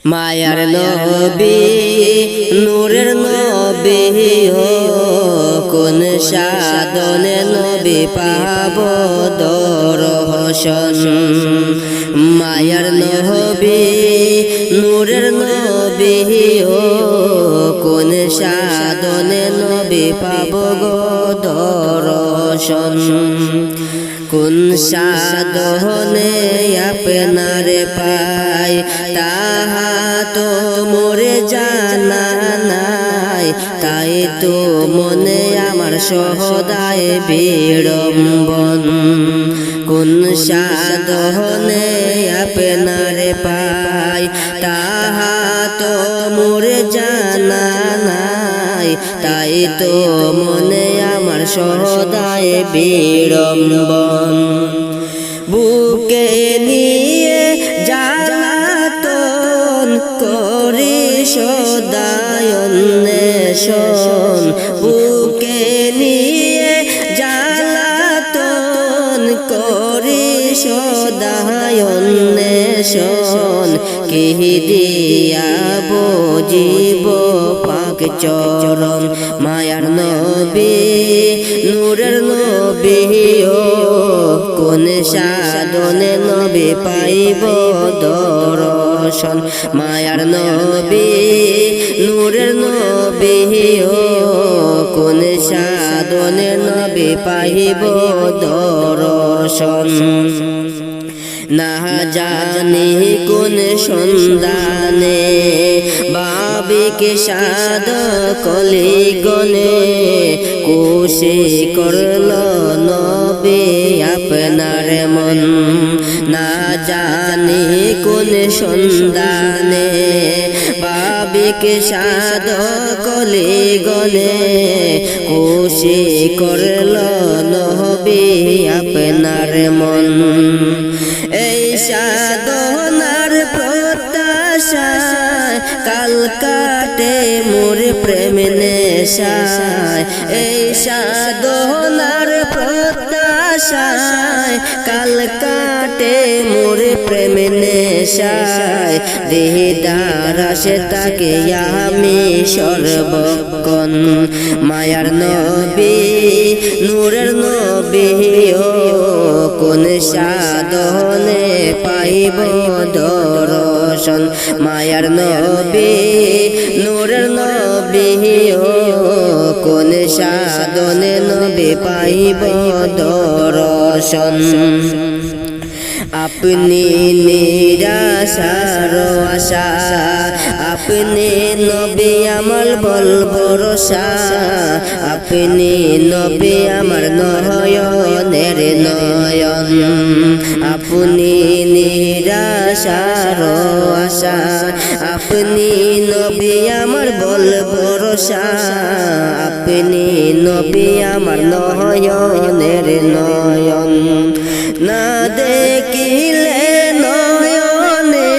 মায়ার নবী নূরের নবী ও কোন সাধনে নবী পাব দর্শন। মায়ার নবী নূরের নবী ও কোন সাধনে নবী পাব গো দর্শন। কোন সাধনে আপনারে পাই তাহা তো মোরে জানা নাই, তাই তো মনে আমার সদায় বিড়ম্বন। কোন সাধনে আপনারে পাই তাহা তো মোরে জানা নাই, তাই তো মনে আমার সদায় বিড়ম্বন। বুকে নিয়ে জ্বালাতন করি সদায় অন্বেষণ, বুকে নিয়ে জ্বালাতন করি সদায় অন্বেষণ। কে দিয়া বুঝিব পাক চরণ। মায়ার নবী নূরের নবী ও কোন সাধনে নবী পাইব দর্শন। মায়ার নবী নূরের নবী ও কোন সাধনে নবী পাইব দর্শন। না জানি কোন সন্ধানে বাবিকে সাদ কলি গনে, কোশে করল নবী আপনার মন। না জানি কোন সন্ধানে বাবিকে সাদ কলি গনে, কোশে করল নবী আপনার মন। এই সাধনার প্রত্যাশায় কাল কাটে মোর প্রেম নেশায়। এই সাধনার প্রত্যাশায় কাল কাটে মোর প্রেম নেশায়। দিদার আসে তাকে আমি সর্বক্ষণ। মায়ার নবী নূরের নবী ও কোন সাধনে পাইব দর্শন। মায়ার নবী নূরের নবী ও কোন সাধনে নবী পাইব দর্শন। আপনি নিরাশার আশা, আপনি নবী আমার বল ভরসা, আপনি নবী আমার নয়নের নয়ন। আপনি নিরাশার আশা, আপনি নবী আমার বল ভরসা, আপনি নবী আমার নয়নের নয়ন। না দেখিলে নয়নে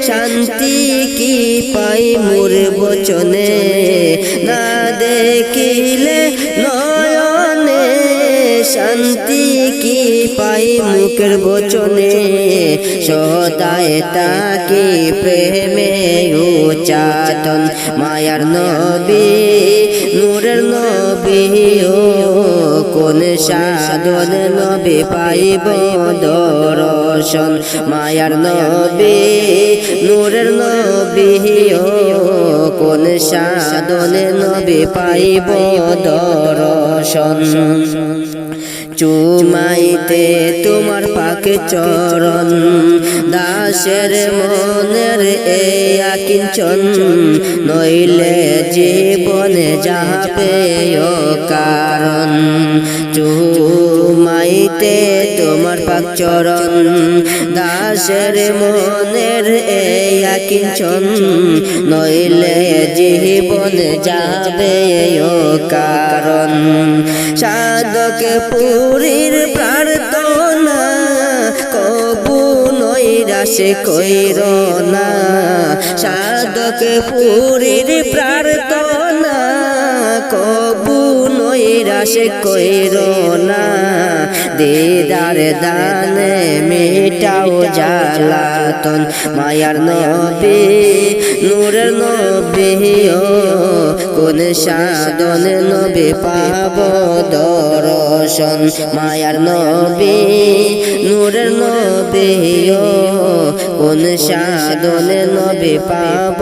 শান্তি কি পাই মোর বচনে, না দেখিলে নয়নে শান্তি কি পাই মুখের বচনে। সদায় তাকে প্রেমে উচাতন। মায়ার নবী নূরের নবী ও কোন সাধনে নবী পাইব দর্শন। মায়ার নবী নূরের নবী ও কোন সাধনে নবী পাইব দর্শন। চুমাইতে তোমার পাকে চরণ, দাসের মনের এই আকিঞ্চন। নইলে জীবনে যাবে কারণ। চুমাইতে তোমার পাক চরণ, দাসের মনের এই আকিঞ্চন। নইলে জীবনে যাবে কারণ। সাধকে পুরীর প্রার্থনা কবু নৈরাশে কইর না। সাধকে পুরীর প্রার্থনা কবু নৈরাশ কইরো না দিদার দানে মিটাও জ্বালাতন মায়ার নবী নূরের নবী ও কোন সাধনে নবী পাব দর্শন মায়ার নবী নূরের নবী ও কোন সাধনে নবী পাব